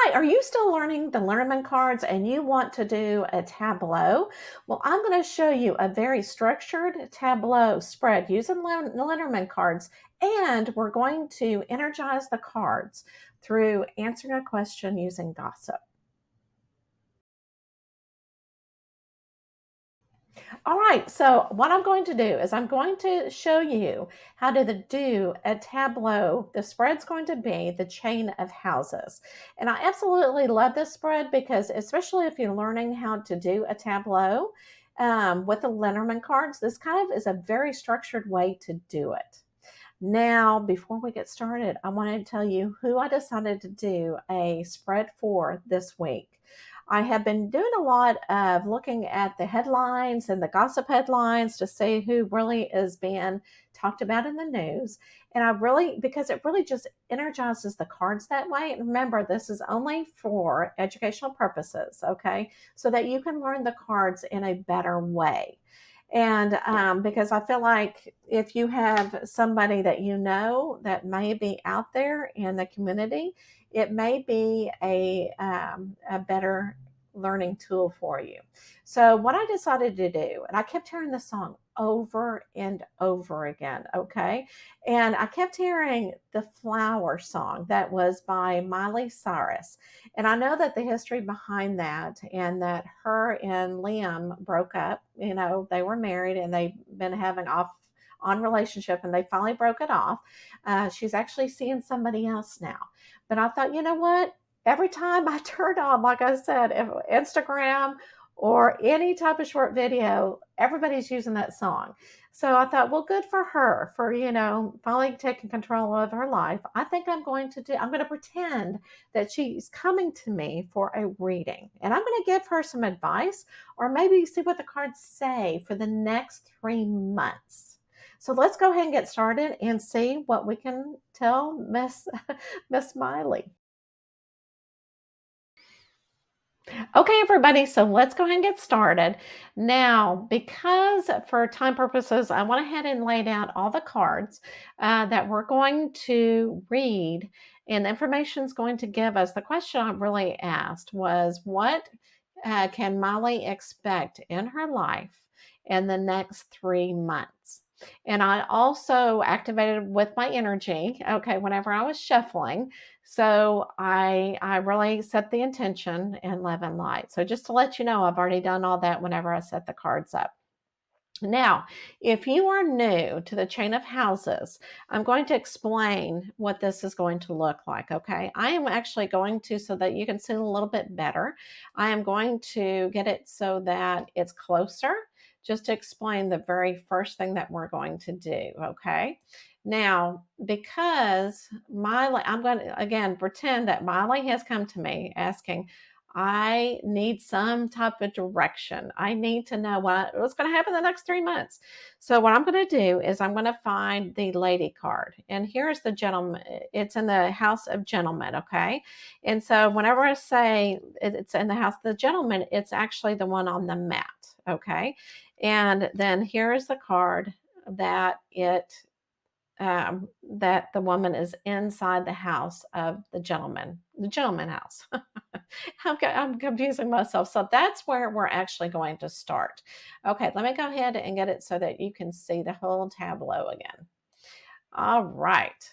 right, are you still learning the Lenormand cards and you want to do a tableau? Well, I'm going to show you a very structured tableau spread using Lenormand cards, and we're going to energize the cards through answering a question using gossip. All right, so what I'm going to do is I'm going to show you how to do a tableau. The spread's going to be the chain of houses. And I absolutely love this spread because, especially if you're learning how to do a tableau with the Lenormand cards, this kind of is a very structured way to do it. Now, before we get started, I wanted to tell you who I decided to do a spread for this week. I have been doing a lot of looking at the headlines and the gossip headlines to see who really is being talked about in the news. And because it really just energizes the cards that way. And remember, this is only for educational purposes, okay? So that you can learn the cards in a better way. And because I feel like if you have somebody that you know that may be out there in the community, it may be a better learning tool for you. So, what I decided to do, and I kept hearing the song over and over again, okay? And I kept hearing the Flower song that was by Miley Cyrus. And I know that the history behind that, and that her and Liam broke up. You know, they were married and they've been having off on relationship, and they finally broke it off. She's actually seeing somebody else now. But I thought, you know what? Every time I turned on, like I said, if Instagram or any type of short video, everybody's using that song. So I thought, well, good for her for, finally taking control of her life. I think I'm going to pretend that she's coming to me for a reading. And I'm going to give her some advice, or maybe see what the cards say for the next 3 months. So let's go ahead and get started and see what we can tell Miss Miss Miley. Okay, everybody, so let's go ahead and get started. Now, because for time purposes, I went ahead and laid out all the cards that we're going to read, and the information is going to give us. The question I really asked was, what can Molly expect in her life in the next 3 months? And I also activated with my energy, okay, whenever I was shuffling. So I really set the intention in love and light. So just to let you know, I've already done all that whenever I set the cards up. Now, if you are new to the chain of houses, I'm going to explain what this is going to look like, okay? I am actually going to, so that you can see it a little bit better, I am going to get it so that it's closer, just to explain the very first thing that we're going to do, okay? Now, because Miley, I'm going to, again, pretend that Miley has come to me asking, I need some type of direction. I need to know what's going to happen the next 3 months. So what I'm going to do is I'm going to find the lady card. And here's the gentleman. It's in the house of gentlemen, okay? And so whenever I say it's in the house of the gentleman, it's actually the one on the mat, okay? And then here is the card that that the woman is inside the house of the gentleman house. I'm confusing myself. So that's where we're actually going to start. Okay, let me go ahead and get it so that you can see the whole tableau again. All right.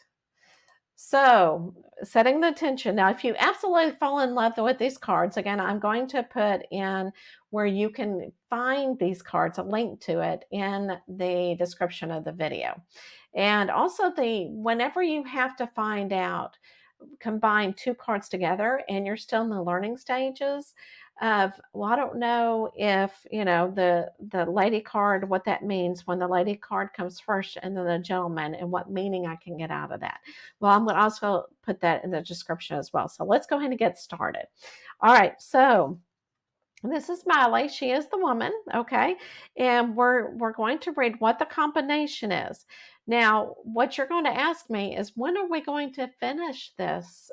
So, setting the intention. Now, if you absolutely fall in love with these cards, again, I'm going to put in where you can find these cards, a link to it in the description of the video. And also whenever you have to combine two cards together and you're still in the learning stages of, well, I don't know if, the lady card, what that means when the lady card comes first and then the gentleman, and what meaning I can get out of that. Well, I'm going to also put that in the description as well. So let's go ahead and get started. All right. So this is Miley. She is the woman, okay? And we're going to read what the combination is. Now, what you're going to ask me is, when are we going to finish this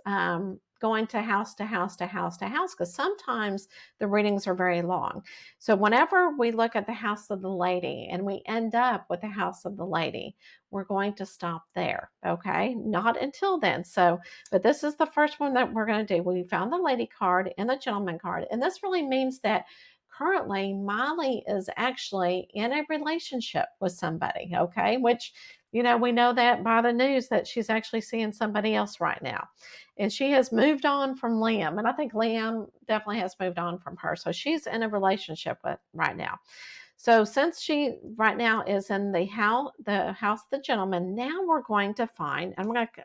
going to house to house to house to house, because sometimes the readings are very long. So whenever we look at the house of the lady and we end up with the house of the lady, we're going to stop there. Okay, not until then. So, but this is the first one that we're going to do. We found the lady card and the gentleman card, and this really means that currently Miley is actually in a relationship with somebody. Okay, which, you know, we know that by the news that she's actually seeing somebody else right now. And she has moved on from Liam. And I think Liam definitely has moved on from her. So she's in a relationship with right now. So since she right now is in the house of the gentleman, now we're going to find, I'm going to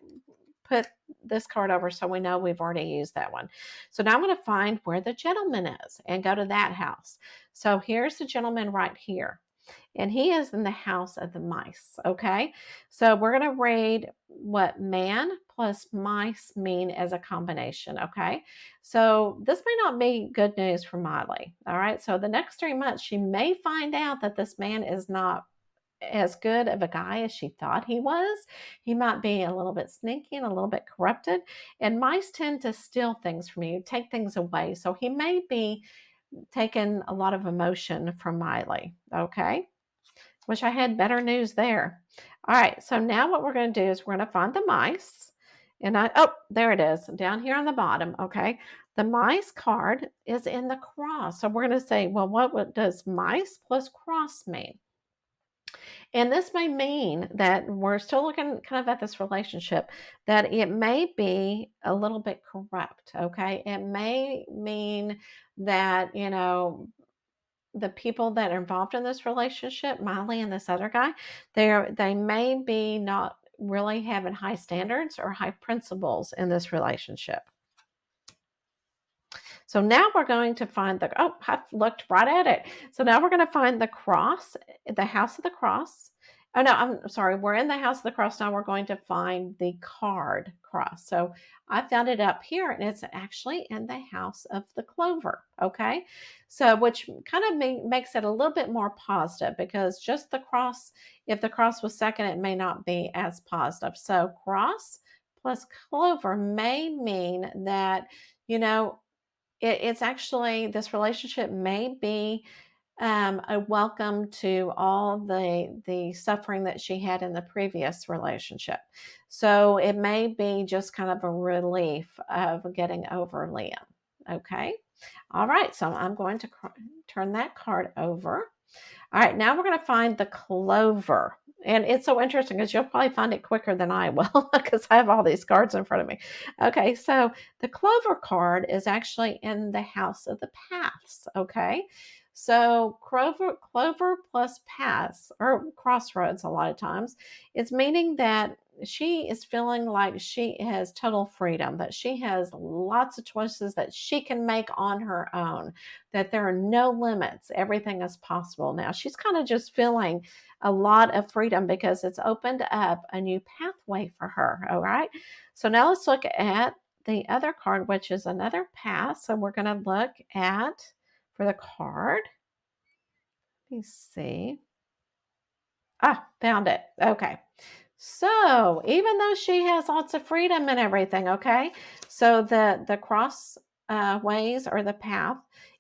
put this card over so we know we've already used that one. So now I'm going to find where the gentleman is and go to that house. So here's the gentleman right here, and he is in the house of the mice. Okay, so we're going to read what man plus mice mean as a combination. Okay, so this may not be good news for Miley. All right, so the next 3 months she may find out that this man is not as good of a guy as she thought he was. He might be a little bit sneaky and a little bit corrupted, and mice tend to steal things from you, take things away. So he may be taking a lot of emotion from Miley. Okay, wish I had better news there. All right, so now what we're going to do is we're going to find the mice. And there it is, down here on the bottom. Okay, the mice card is in the cross. So we're going to say, well, what does mice plus cross mean? And this may mean that we're still looking kind of at this relationship, that it may be a little bit corrupt. Okay, it may mean that, you know, the people that are involved in this relationship, Miley and this other guy, they may be not really having high standards or high principles in this relationship. So now we're going to find I've looked right at it. So now we're going to find the cross, the house of the cross. Oh, no, I'm sorry. We're in the house of the cross. Now we're going to find the card cross. So I found it up here, and it's actually in the house of the Clover. Okay. So, which kind of makes it a little bit more positive, because just the cross, if the cross was second, it may not be as positive. So cross plus Clover may mean that, you know, it's actually, this relationship may be a welcome to all the suffering that she had in the previous relationship. So it may be just kind of a relief of getting over Liam. Okay. All right. So I'm going to turn that card over. All right, now we're going to find the Clover. And it's so interesting because you'll probably find it quicker than I will, because I have all these cards in front of me. Okay, so the Clover card is actually in the house of the paths. Okay, so Clover plus paths, or crossroads a lot of times, is meaning that she is feeling like she has total freedom, that she has lots of choices that she can make on her own, that there are no limits. Everything is possible now. She's kind of just feeling a lot of freedom because it's opened up a new pathway for her. All right. So now let's look at the other card, which is another path. So we're going to look at, for the card, let me see. Found it. Okay. So even though she has lots of freedom and everything, okay, so the cross ways, or the path,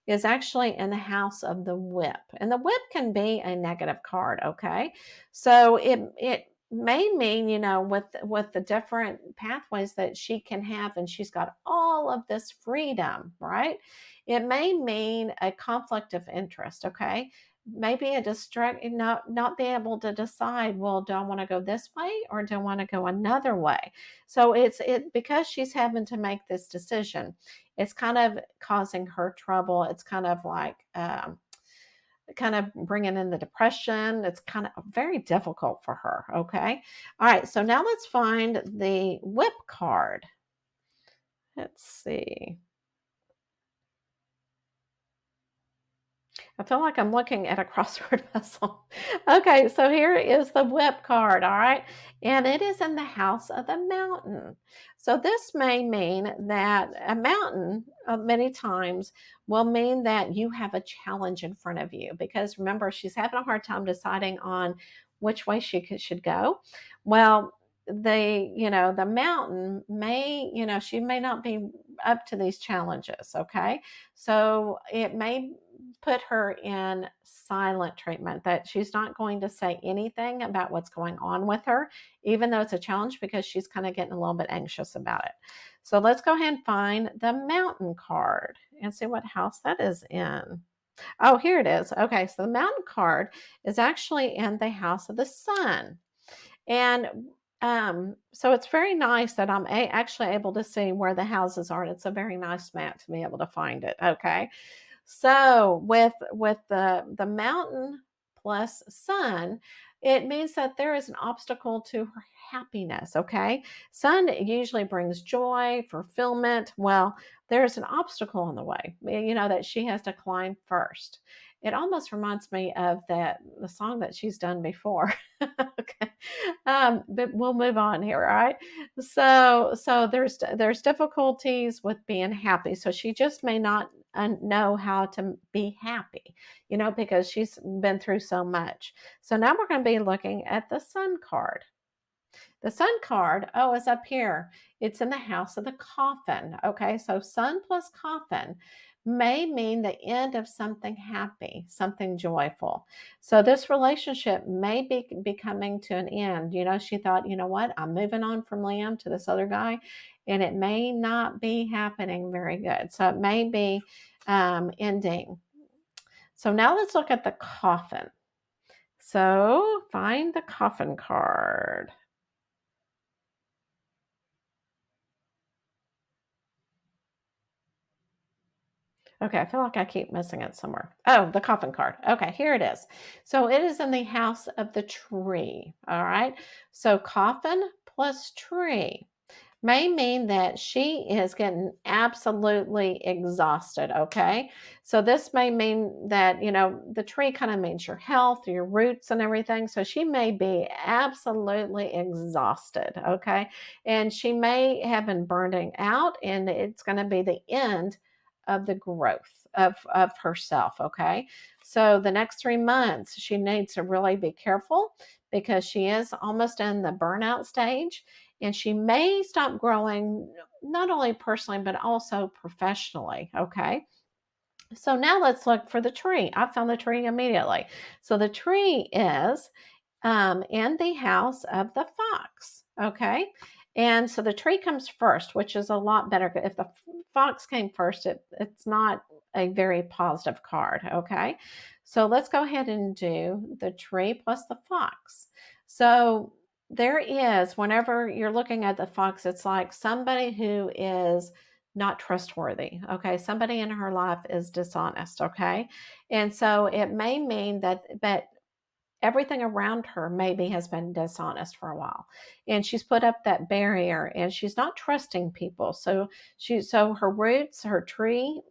is actually in the house of the whip, and the whip can be a negative card. Okay, so it may mean, you know, with the different pathways that she can have, and she's got all of this freedom, right? It may mean a conflict of interest. Okay, maybe a distract, not be able to decide, well, do I want to go this way or do I want to go another way? So because she's having to make this decision, it's kind of causing her trouble. It's kind of like kind of bringing in the depression. It's kind of very difficult for her. Okay, all right, so now let's find the whip card. Let's see. I feel like I'm looking at a crossword puzzle. Okay, so here is the whip card, all right? And it is in the house of the mountain. So this may mean that a mountain, many times, will mean that you have a challenge in front of you, because remember, she's having a hard time deciding on which way she should go. Well, the mountain may, she may not be up to these challenges. Okay. So it may put her in silent treatment, that she's not going to say anything about what's going on with her, even though it's a challenge, because she's kind of getting a little bit anxious about it. So let's go ahead and find the mountain card and see what house that is in. Oh, here it is. Okay, so the mountain card is actually in the house of the sun. And so it's very nice that I'm actually able to see where the houses are. And it's a very nice map to be able to find it. Okay. So with the mountain plus sun, it means that there is an obstacle to her happiness. Okay. Sun usually brings joy, fulfillment. Well, there's an obstacle in the way, that she has to climb first. It almost reminds me of the song that she's done before. Okay. But we'll move on here, all right? So there's difficulties with being happy. So she just may not know how to be happy, because she's been through so much. So now we're going to be looking at the sun card. The sun card, oh, is up here. It's in the house of the coffin. Okay, so sun plus coffin may mean the end of something happy, something joyful. So this relationship may be coming to an end. She thought, you know what, I'm moving on from Liam to this other guy, and it may not be happening very good. So it may be ending. So now let's look at the coffin. So find the coffin card. Okay, I feel like I keep missing it somewhere. Oh, the coffin card. Okay, here it is. So it is in the house of the tree. All right. So coffin plus tree may mean that she is getting absolutely exhausted. Okay. So this may mean that, the tree kind of means your health, your roots, and everything. So she may be absolutely exhausted. Okay. And she may have been burning out, and it's going to be the end of the growth of herself. Okay. So the next 3 months, she needs to really be careful, because she is almost in the burnout stage, and she may stop growing, not only personally, but also professionally. Okay. So now let's look for the tree. I found the tree immediately. So the tree is in the house of the fox. Okay. And so the tree comes first, which is a lot better. If the fox came first, it's not a very positive card. Okay. So let's go ahead and do the tree plus the fox. So there is, whenever you're looking at the fox, it's like somebody who is not trustworthy. Okay. Somebody in her life is dishonest. Okay. And so it may mean but everything around her maybe has been dishonest for a while, and she's put up that barrier, and she's not trusting people. So her roots, her tree,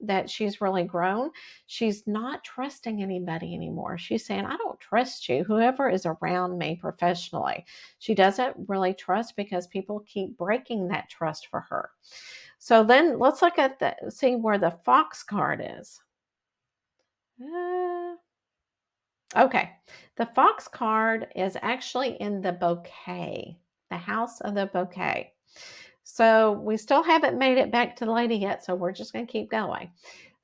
that she's really grown, she's not trusting anybody anymore. She's saying, I don't trust you, whoever is around me professionally. She doesn't really trust, because people keep breaking that trust for her. So then let's look at see where the fox card is. Okay, the fox card is actually in the bouquet, the house of the bouquet. So we still haven't made it back to the lady yet, so we're just going to keep going.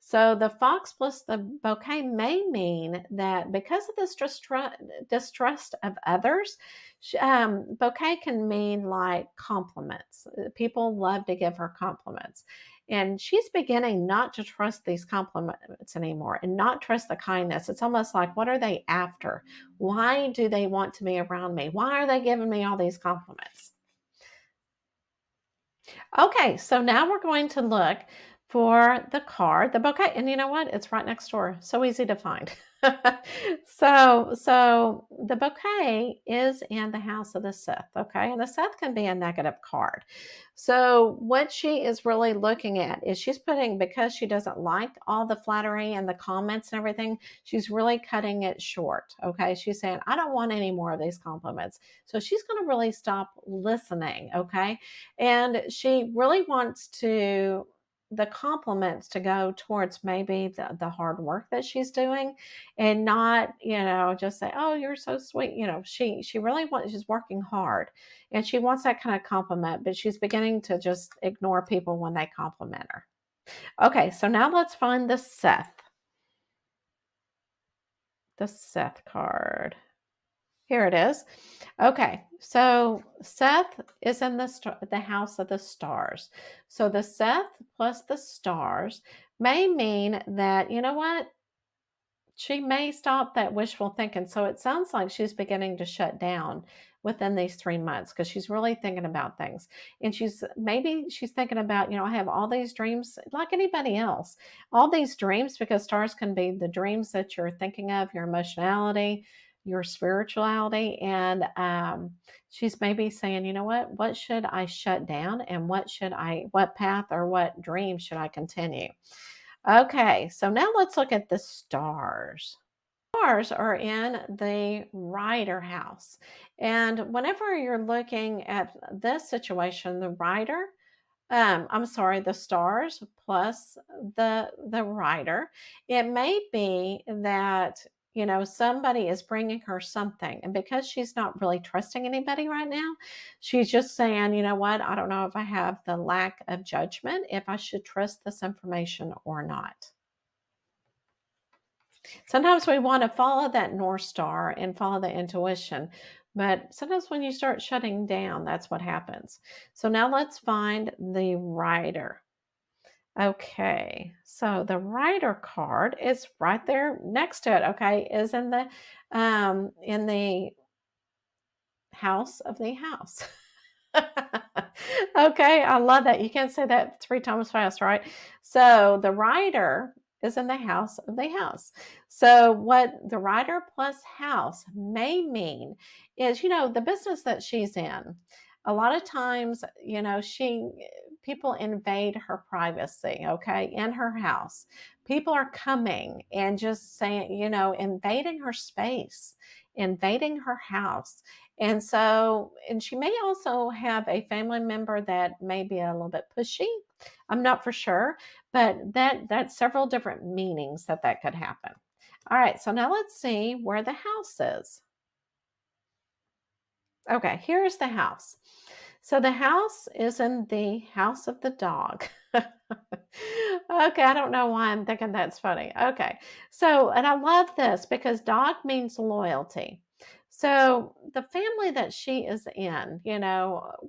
So the fox plus the bouquet may mean that because of this distrust of others, bouquet can mean like compliments. People love to give her compliments. And she's beginning not to trust these compliments anymore, and not trust the kindness. It's almost like, what are they after? Why do they want to be around me? Why are they giving me all these compliments? Okay, so now we're going to look for the card, the bouquet. And you know what? It's right next door. So easy to find. So the bouquet is in the house of the Scythe. Okay. And the Scythe can be a negative card. So what she is really looking at is, she's putting, because she doesn't like all the flattery and the comments and everything, she's really cutting it short. Okay. She's saying, I don't want any more of these compliments. So she's going to really stop listening. Okay. And she really wants to the compliments to go towards maybe the hard work that she's doing, and not, just say, oh, you're so sweet. She really wants, she's working hard and she wants that kind of compliment, but she's beginning to just ignore people when they compliment her. Okay, so now let's find the Scythe card. Here it is. Okay, so Scythe is in the house of the stars. So the Scythe plus the stars may mean that, you know what? She may stop that wishful thinking. So it sounds like she's beginning to shut down within these 3 months because she's really thinking about things. And she's thinking about, I have all these dreams like anybody else, all these dreams, because stars can be the dreams that you're thinking of, your emotionality, your spirituality. And she's maybe saying, you know what should I shut down, and what path or what dream should I continue? Okay, so now let's look at the stars. Stars are in the Rider house. And whenever you're looking at this situation, the stars plus the writer, it may be that, somebody is bringing her something, and because she's not really trusting anybody right now, she's just saying, you know what, I don't know if I have the lack of judgment, if I should trust this information or not. Sometimes we want to follow that North Star and follow the intuition, but sometimes when you start shutting down, that's what happens. So now let's find the writer. Okay, so the writer card is right there next to it. Okay, is in the house of the house. Okay, I love that. You can't say that 3 times fast, right? So the writer is in the house of the house. So what the writer plus house may mean is, the business that she's in. A lot of times, people invade her privacy, okay, in her house. People are coming and just saying, invading her space, invading her house. And she may also have a family member that may be a little bit pushy. I'm not for sure, but that's several different meanings that could happen. All right, so now let's see where the house is. Okay, here's the house. So the house is in the house of the dog. Okay, I don't know why I'm thinking that's funny. Okay, so, and I love this because dog means loyalty. So the family that she is in,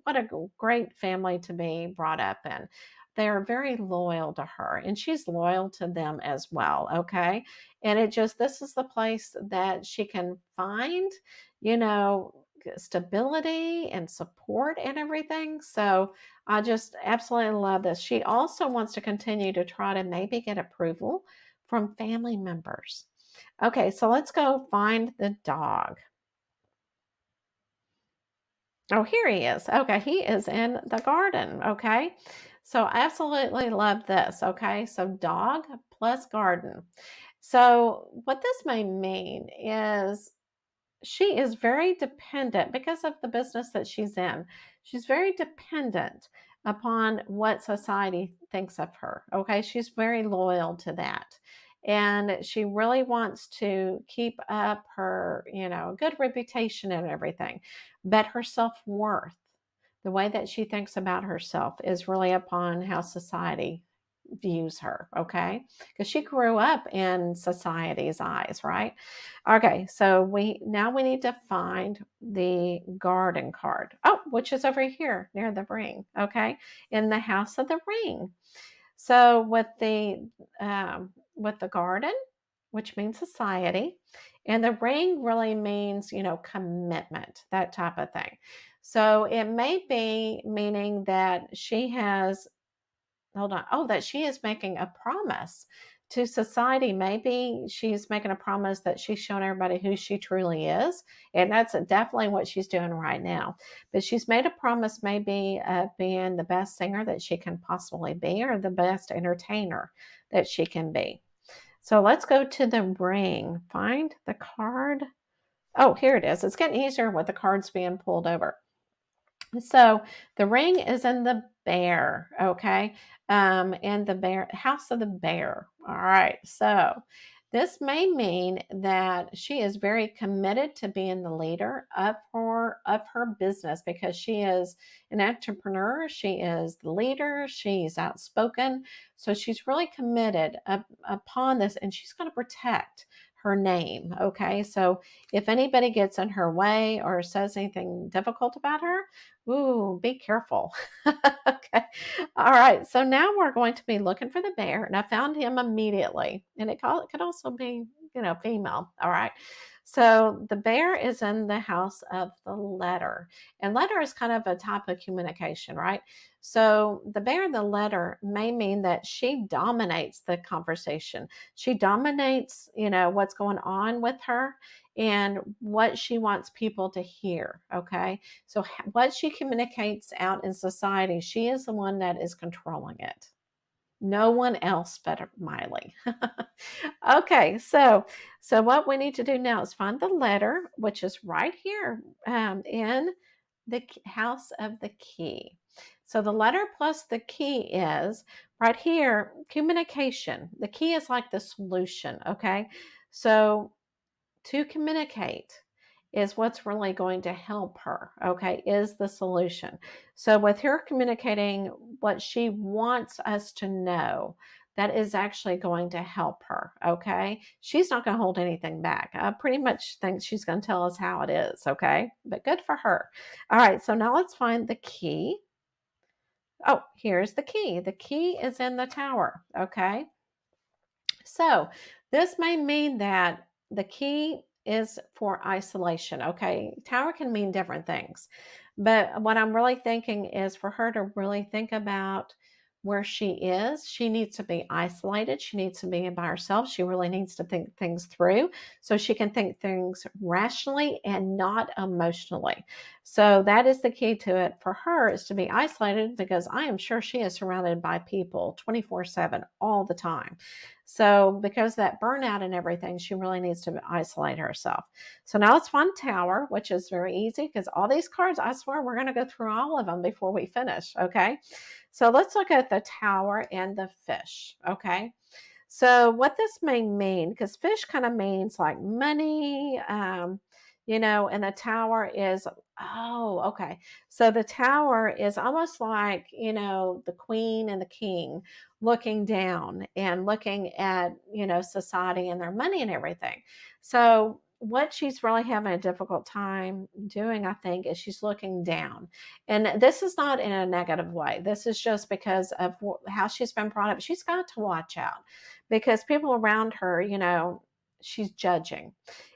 what a great family to be brought up in. They are very loyal to her, and she's loyal to them as well. Okay, and this is the place that she can find, you know, stability and support and everything. So I just absolutely love this. She also wants to continue to try to maybe get approval from family members. Okay, so let's go find the dog. Oh, here he is. Okay, he is in the garden. Okay, so I absolutely love this. Okay, so dog plus garden. So what this may mean is she is very dependent because of the business that she's in. She's very dependent upon what society thinks of her. Okay. She's very loyal to that. And she really wants to keep up her, good reputation and everything. But her self worth, the way that she thinks about herself, is really upon how society views her, okay? Because she grew up in society's eyes, right? Okay, so we need to find the garden card. Oh, which is over here near the ring, okay? In the house of the ring. So with the garden, which means society, and the ring really means, commitment, that type of thing. So it may be meaning that she has, hold on. Oh, that she is making a promise to society. Maybe she's making a promise that she's showing everybody who she truly is. And that's definitely what she's doing right now. But she's made a promise, maybe being the best singer that she can possibly be, or the best entertainer that she can be. So let's go to the ring. Find the card. Oh, here it is. It's getting easier with the cards being pulled over. So the ring is in the bear, okay? And the bear, house of the bear. All right, so this may mean that she is very committed to being the leader of her business because she is an entrepreneur, she is the leader, she's outspoken, so she's really committed upon this, and she's going to protect her name. Okay, so if anybody gets in her way or says anything difficult about her, ooh, be careful. Okay. All right. So now we're going to be looking for the bear, and I found him immediately. And it could also be, female. All right. So the bear is in the house of the letter, and letter is kind of a type of communication, right? So the bear in the letter may mean that she dominates the conversation. She dominates, what's going on with her and what she wants people to hear. Okay. So what she communicates out in society, she is the one that is controlling it. No one else but Miley. Okay, so what we need to do now is find the letter, which is right here in the house of the key. So the letter plus the key is right here, communication. The key is like the solution, okay? So to communicate is what's really going to help her, okay, is the solution. So with her communicating what she wants us to know, that is actually going to help her, okay? She's not going to hold anything back. I pretty much think she's going to tell us how it is, okay? But good for her. All right, so now let's find the key. Oh, here's the key. The key is in the tower, okay? So this may mean that the key is for isolation. Okay. Tower can mean different things. But what I'm really thinking is for her to really think about where she is. She needs to be isolated. She needs to be by herself. She really needs to think things through so she can think things rationally and not emotionally. So that is the key to it for her, is to be isolated, because I am sure she is surrounded by people 24/7 all the time. So because that burnout and everything, she really needs to isolate herself. So now let's find tower, which is very easy because all these cards, I swear we're going to go through all of them before we finish. Okay. So let's look at the tower and the fish. Okay. So what this may mean, because fish kind of means like money, and the tower is, oh, okay. So the tower is almost like, the queen and the king looking down and looking at, society and their money and everything. So what she's really having a difficult time doing, I think, is she's looking down. And this is not in a negative way. This is just because of how she's been brought up. She's got to watch out because people around her, she's judging.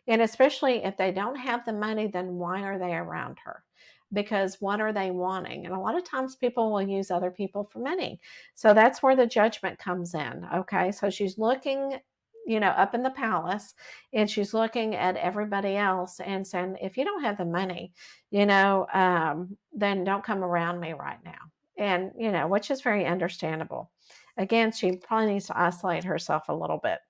And especially if they don't have the money, then why are they around her? Because what are they wanting? And a lot of times people will use other people for money. So that's where the judgment comes in. Okay. So she's looking, up in the palace, and she's looking at everybody else and saying, if you don't have the money, then don't come around me right now. And, which is very understandable. Again, she probably needs to isolate herself a little bit.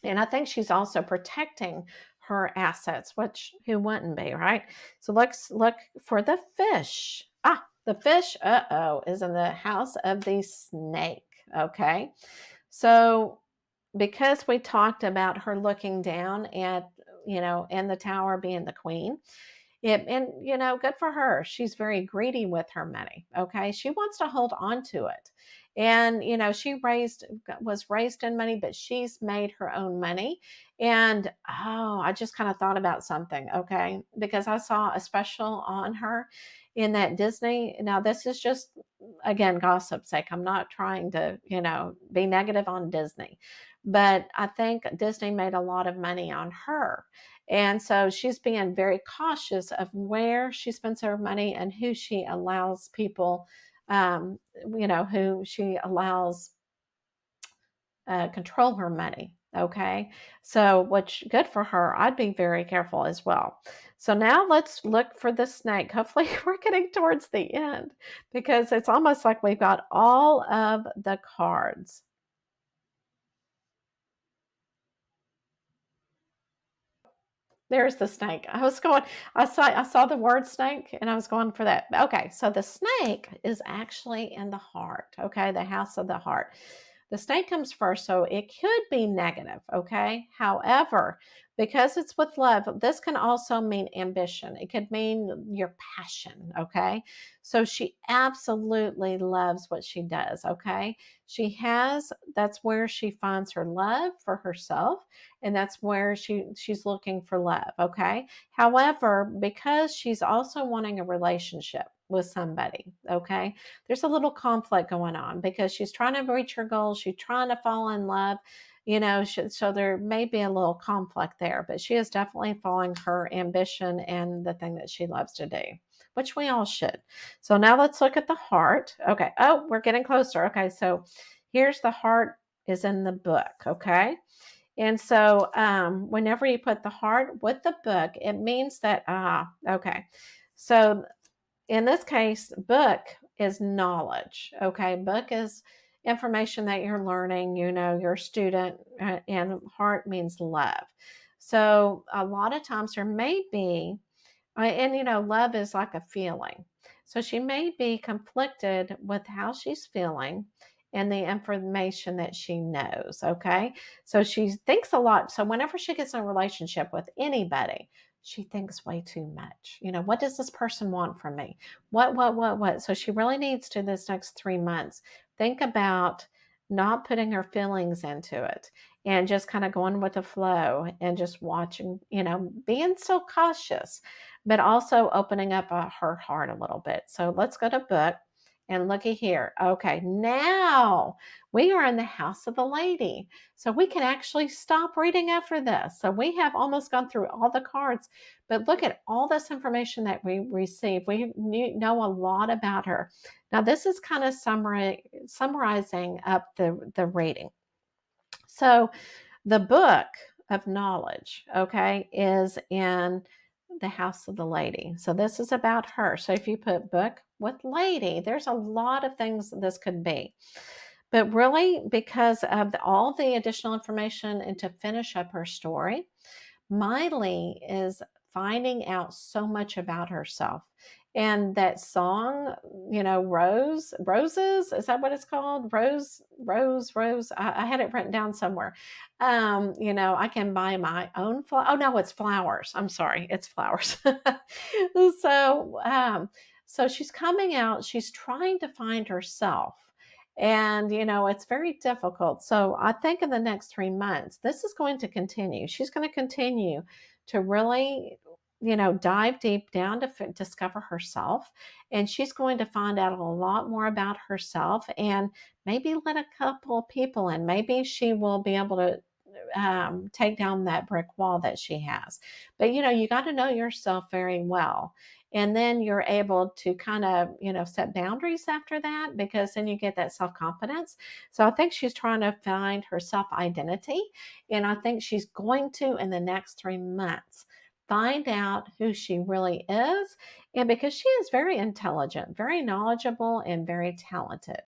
And I think she's also protecting her assets, which who wouldn't be, right? So let's look for the fish. The fish, is in the house of the snake. Okay. So because we talked about her looking down at, in the tower being the queen, good for her. She's very greedy with her money. Okay. She wants to hold on to it. And, she was raised in money, but she's made her own money. And, I just kind of thought about something. Okay. Because I saw a special on her in that Disney. Now, this is just, again, gossip's sake. I'm not trying to, be negative on Disney, but I think Disney made a lot of money on her. And so she's being very cautious of where she spends her money and who she allows people, who she allows control her money. Okay. So, which good for her. I'd be very careful as well. So now let's look for the snake. Hopefully we're getting towards the end because it's almost like we've got all of the cards. There's the snake. I saw the word snake and I was going for that. Okay, so the snake is actually in the heart, okay? The house of the heart. The snake comes first, so it could be negative, okay? However, because it's with love, this can also mean ambition. It could mean your passion, okay? So she absolutely loves what she does, okay? That's where she finds her love for herself, and that's where she's looking for love, okay? However, because she's also wanting a relationship with somebody, okay? There's a little conflict going on because she's trying to reach her goals, she's trying to fall in love, so there may be a little conflict there, but she is definitely following her ambition and the thing that she loves to do, which we all should. So now let's look at the heart. Okay. Oh, we're getting closer. Okay. So here's the heart is in the book. Okay. And so whenever you put the heart with the book, it means that, okay. So in this case, book is knowledge. Okay. Book is information that you're learning, you're a student, and heart means love. So a lot of times there may be, and love is like a feeling. So she may be conflicted with how she's feeling and the information that she knows. Okay. So she thinks a lot. So whenever she gets in a relationship with anybody, she thinks way too much. What does this person want from me? What? So she really needs to, this next 3 months, think about not putting her feelings into it and just kind of going with the flow and just watching, being so cautious, but also opening up her heart a little bit. So let's go to book and looky here. Okay, now we are in the house of the lady. So we can actually stop reading after this. So we have almost gone through all the cards, but look at all this information that we received. We know a lot about her. Now this is kind of summarizing up the reading. So the book of knowledge, okay, is in the house of the lady. So this is about her. So if you put book with lady, there's a lot of things this could be. But really, because of all the additional information and to finish up her story, Miley is finding out so much about herself. And that song, Roses, is that what it's called? Rose. I had it written down somewhere. I can buy my own flower. Oh, no, it's flowers. I'm sorry, it's flowers. so, so she's coming out, she's trying to find herself. And, it's very difficult. So I think in the next 3 months, this is going to continue. She's going to continue to really, dive deep down to discover herself. And she's going to find out a lot more about herself and maybe let a couple of people in. Maybe she will be able to take down that brick wall that she has. But you got to know yourself very well. And then you're able to kind of, set boundaries after that, because then you get that self confidence. So I think she's trying to find her self identity. And I think she's going to, in the next 3 months, find out who she really is. And because she is very intelligent, very knowledgeable, and very talented.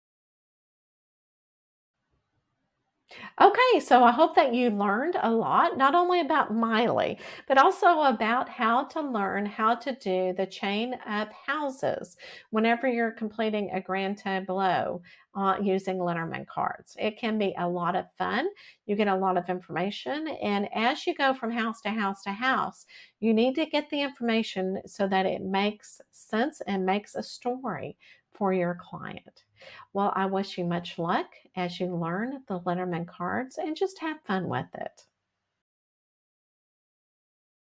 Okay, so I hope that you learned a lot, not only about Miley, but also about how to learn how to do the chain of houses whenever you're completing a Grand Tableau using Lenormand cards. It can be a lot of fun. You get a lot of information, and as you go from house to house to house, you need to get the information so that it makes sense and makes a story for your client. Well, I wish you much luck as you learn the Lenormand cards and just have fun with it.